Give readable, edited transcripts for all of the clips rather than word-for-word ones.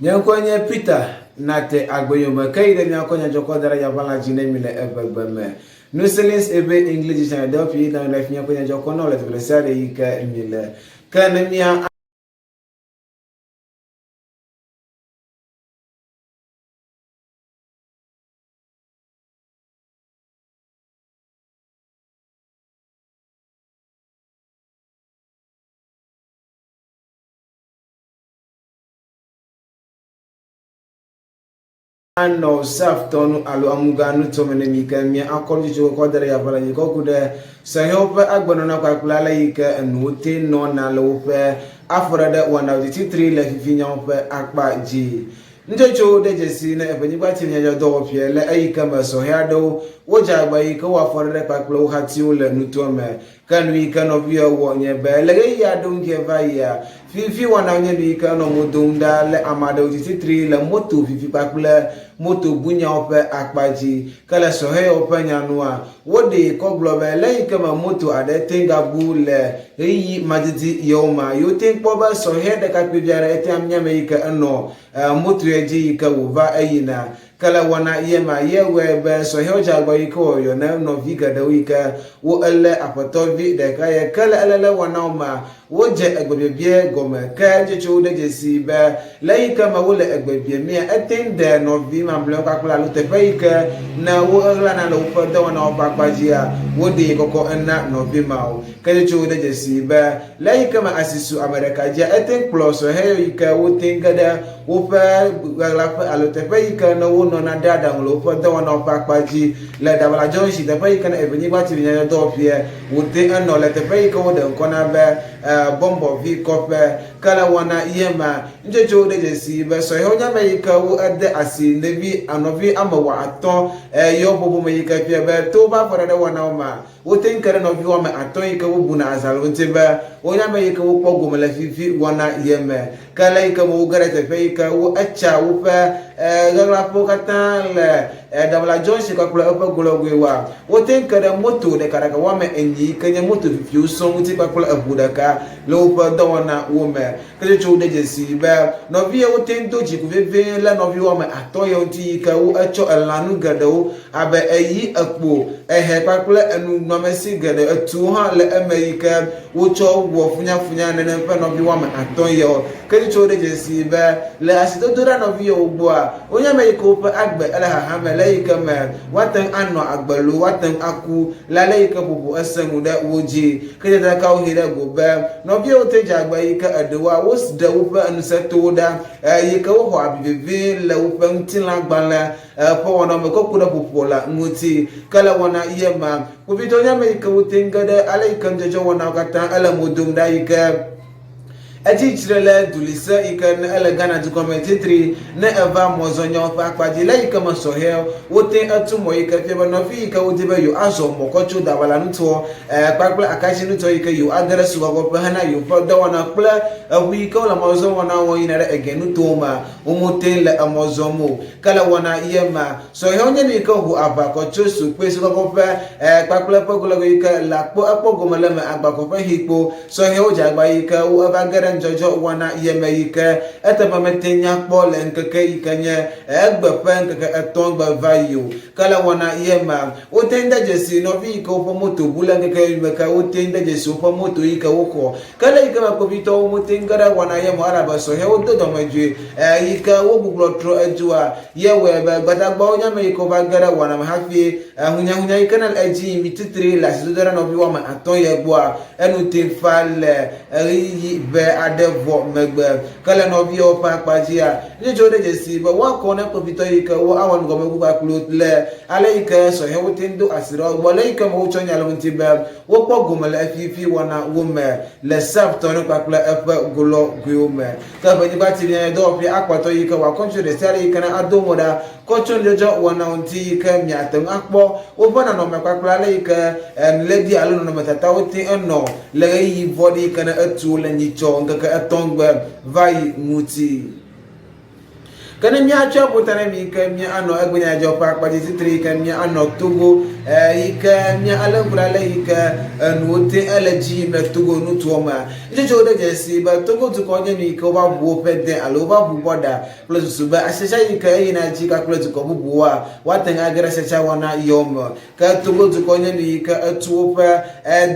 Nyankonya Peter nate agboyoma kaide nyankonya jokodara ya bala jinemile ebebeme nuselins ebe English channel dopi na life nyankonya jokono le tbresare yika emile kanemia no saftonu alu amuganu tomene mikamia akolu jo kodere ya bala yiko kude sahope agbono na kwakula yika enute no na lope afrada 193 le fifinya ope akpa ji njojo de jesi na ebanyi kwati nya do opie le ayika maso hado woja gba yika wa forre kwakula hati ule nutome kanu yika no via wo nye be le ya donge vaya fifi wana nye yika no mudumda le amada 83 le moto fifi kwakula moto bunya ope akpaji kala sohe ope nyanua wode koglobe le kama moto ade tenga bule yi madidi yoma yoten poba sohe de kapijara etiam nyame yika no moto yeji yika uva ayina kala wana yema yewe be sohe ojagba yika yo na no viga da wika wo ele apotovi de kaya kala ele wana ma woje egbebie gome ka jecho de jesi be le kama wole egbebie mi etende no vi mamble kwakula lutefeike na wo agla na lo poda wana opakpajia wode koko enna no vi mawo ka jecho de jesi be le kama asisu america ja eten plus heyo ika wotengada wo pa agla fa alutefeike na wo no na dada lo poda wana opakpaji le dabala jonshi de feike na ebenyi kwati nya do pie wote enno le tefeike wo de nkona be bombo vi kope kala wana yema njejo de jesi be so honya meyika wo ade asi nebi anovi amawa aton yo bobo meyika pia be to ba fora de wana ma wo tenkere no vi wa me aton yika wo buna azalo ntebe wonya meyika wo pogo mala fifi wana yeme kala yika wo garete feika wo acha wo pe gara pokatan le dabla jonshi ka kula opa gologwe wa wo tenkere moto de karaka wa me enyi kenya moto fifi usong ti ka kula abudaka lopa dawana wome kele chude jesi ba no vie wo tendo ji ku veve la no vie wo ma atoyo nti ka wo acho alanu gado abe eyi akpo ehe pakula enu no mesi gado atu ha le amerika wo cho wo funya ne pa no vie wo ma atoyo kele chude jesi ba le asido dora no vie wo boa onya me ko pa agbe ala ha me le ka me watan anno agbelu watan aku la le ka bubu asanu da woji kele da ka o hira go ba no vie o te jagba yika adewa wos da wupa anseto da yika wo ho abibebe la wupa ntila gbala po wona me kokuda popola nguti kala wona yema ko bitonya me yika wutengada alaika njojo wona kata ala modum da yika ati chirele dulisa ikan elegana du commentator na eva mozonyo fa kwaji la yika masohe wote atumo yika feba no fi yika wodibe yo azo mokocho da wala nto kwakla akashi nto yika yo adress wa go hana yo fa da wana kla wi ko la mozo wana wo yina egenu toma umote la amozomo kala wana yema so he onye ni ko hu abako chosu pesi ko fa kwakla pogola yika la po apogo malama agbako fa hipo so he ojagba yika wo abagara njojo wana yemeyike etaba metenya kpole nkeke ikanye egbepe nkeke etongba vayo kala wana yema otenda jesi no vi ko po moto bula nkeke yimeka otenda jesi po moto yika woko kala yika makobito motengara wana yema araba so he ododo meje yika wo buglotro ejua yewe be badagba onya meyiko bagara wana mahafi hunya ikana eji mititri la sidora no vi wa ma atoye gboa enu tinfale yi be adevo megbe kala no vi opa pajia ni jode jesi ba wa ko na popito yika wo awon go megu ba kulotle alaika so he wotindo asira wo laika mo chonya lo ntibe wo pogo mala fifi wana wo me le sapto no pakla epa golo guome ka ba ni bati ni do pi akwato yika wa koncho de sare yika na adomoda koncho lejo wana onti ka miatem akpo wo bana no mekakla laika lady alo no metata woti enno le yi body kana atu le ni chonga ka atongba vai muti kana mi acho butana mi ka mi ano agbenya jopa kwa ditri ka mi ano Togo ika mi alangura la ika nuote alaji me Togo nutuoma jejo de jesi ba Togo to ko nye mi ko ba buo pede alo ba bu boda plus suba asesha ika ina ji ka plus ko bu buwa watanga agara secha wana yom ka Togo to ko nye mi ka atuopa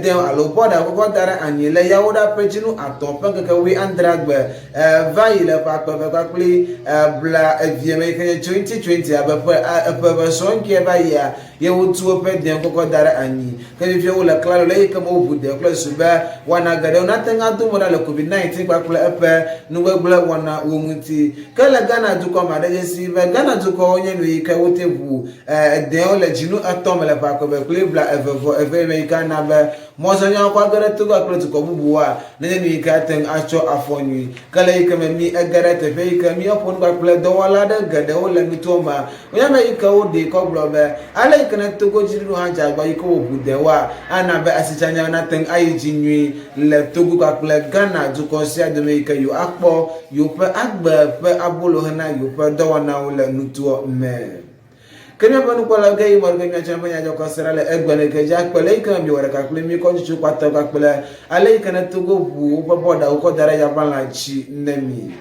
den alo boda ko dara anyele yawoda pejinu atompa ka we andragbe vaile pa pa kli bla vieme ka 2020 abapa sonke ba ya ye wotu pe den ko dara anyi ka bi wala klaro le ka mo bude ko suba wana gade onatanga du mo la covid-19 kwa kula epe nu webla wana womuti kala Ghana du ko ma de si ba Ghana du ko onye no ka wotebu den o le jinu atom le pa ko be bla eve me ka na be mo so nya kwa gare tu ko ko bubuwa ne ni ka ten acho afoni kala ika me mi agare te fe ka mi opon kwa kula do wala de gade o le mi to ma onya me ika o de ko blo be ala ika na to go jiru hanja gba iko obude wa ana be asichanya na ten ayi jinwi le Togo kwa kula Ghana du ko si ade me ika yo akpo yo pe agba pe abolo hana yo pe do wana o le nutuo me kenya banu kwala gay morga nya chamba nya joko serale egbane ke jak pele ka mi wara ka kule mi ko chu kwata ka kule ale kana Togo bu boda ko dara ya balanchi nemi